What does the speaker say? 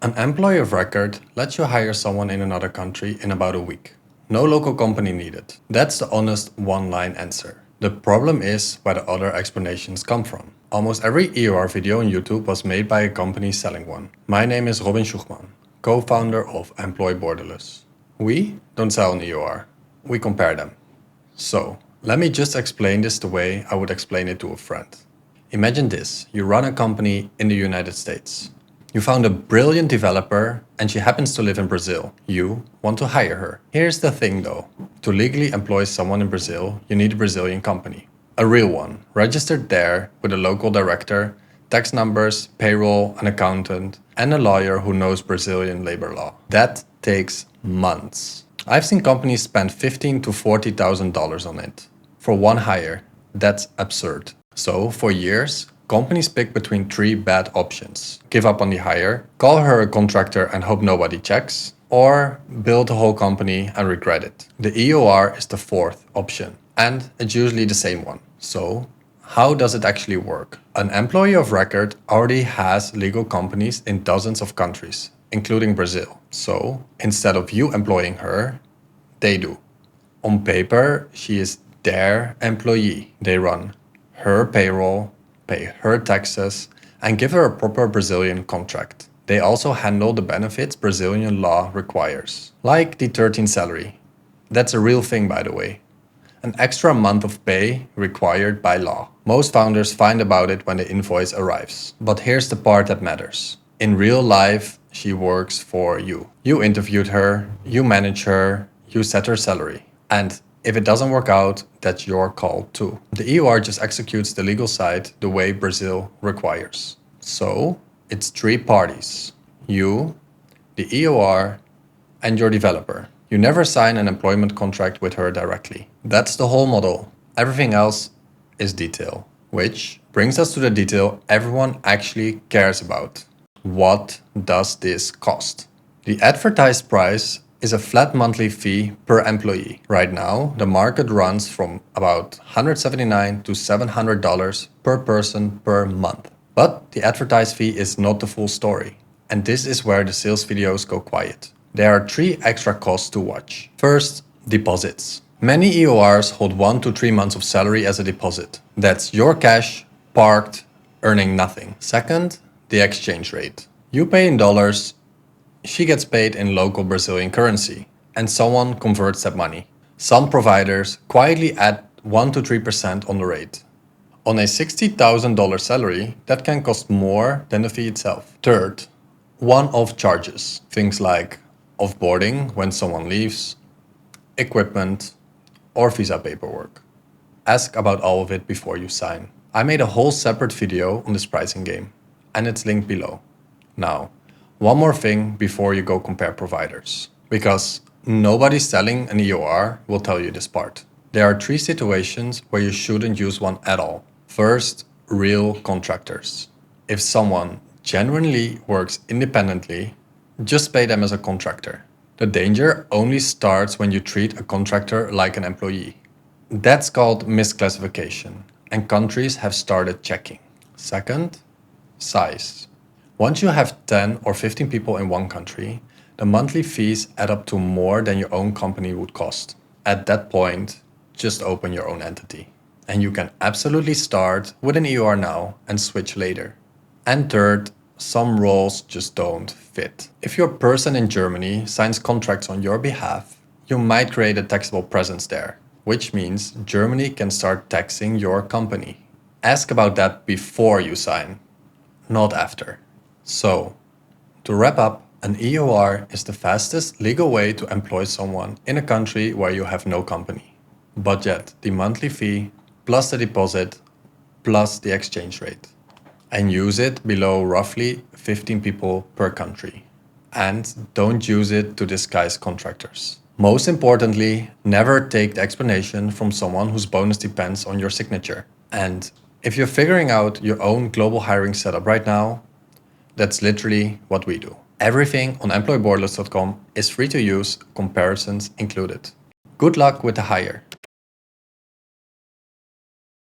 An employee of record lets you hire someone in another country in about a week. No local company needed. That's the honest one-line answer. The problem is where the other explanations come from. Almost every EOR video on YouTube was made by a company selling one. My name is Robbin Schuchmann, co-founder of Employ Borderless. We don't sell an EOR, we compare them. So, let me just explain this the way I would explain it to a friend. Imagine this, you run a company in the United States. You found a brilliant developer and she happens to live in Brazil. You want to hire her. Here's the thing though. To legally employ someone in Brazil, you need a Brazilian company. A real one, registered there with a local director, tax numbers, payroll, an accountant, and a lawyer who knows Brazilian labor law. That takes months. I've seen companies spend $15,000 to $40,000 on it. For one hire, that's absurd. So, for years, companies pick between three bad options. Give up on the hire, call her a contractor and hope nobody checks, or build a whole company and regret it. The EOR is the fourth option, and it's usually the same one. So, how does it actually work? An employee of record already has legal companies in dozens of countries, including Brazil. So, instead of you employing her, they do. On paper, she is their employee. They run her payroll, pay her taxes, and give her a proper Brazilian contract. They also handle the benefits Brazilian law requires, like the 13th salary. That's a real thing, by the way. An extra month of pay required by law. Most founders find about it when the invoice arrives. But here's the part that matters. In real life, she works for you. You interviewed her, you manage her, you set her salary. And if it doesn't work out, that's your call too. The EOR just executes the legal side the way Brazil requires. So, it's three parties. You, the EOR, and your developer. You never sign an employment contract with her directly. That's the whole model. Everything else is detail. Which brings us to the detail everyone actually cares about. What does this cost? The advertised price is a flat monthly fee per employee. Right now, the market runs from about $179 to $700 per person per month. But the advertised fee is not the full story. And this is where the sales videos go quiet. There are three extra costs to watch. First, deposits. Many EORs hold 1 to 3 months of salary as a deposit. That's your cash, parked, earning nothing. Second, the exchange rate. You pay in dollars, she gets paid in local Brazilian currency, and someone converts that money. Some providers quietly add 1 to 3% on the rate. On a $60,000 salary, that can cost more than the fee itself. Third, one-off charges. Things like offboarding when someone leaves, equipment, or visa paperwork. Ask about all of it before you sign. I made a whole separate video on this pricing game, and it's linked below. Now, one more thing before you go compare providers, because nobody selling an EOR will tell you this part. There are three situations where you shouldn't use one at all. First, real contractors. If someone genuinely works independently, just pay them as a contractor. The danger only starts when you treat a contractor like an employee. That's called misclassification, and countries have started checking. Second, size. Once you have 10 or 15 people in one country, the monthly fees add up to more than your own company would cost. At that point, just open your own entity. And you can absolutely start with an EOR now and switch later. And third, some roles just don't fit. If your person in Germany signs contracts on your behalf, you might create a taxable presence there, which means Germany can start taxing your company. Ask about that before you sign, not after. So, to wrap up, an EOR is the fastest legal way to employ someone in a country where you have no company. But yet, the monthly fee, plus the deposit, plus the exchange rate. And use it below roughly 15 people per country. And don't use it to disguise contractors. Most importantly, never take the explanation from someone whose bonus depends on your signature. And if you're figuring out your own global hiring setup right now, that's literally what we do. Everything on employborderless.com is free to use, comparisons included. Good luck with the hire.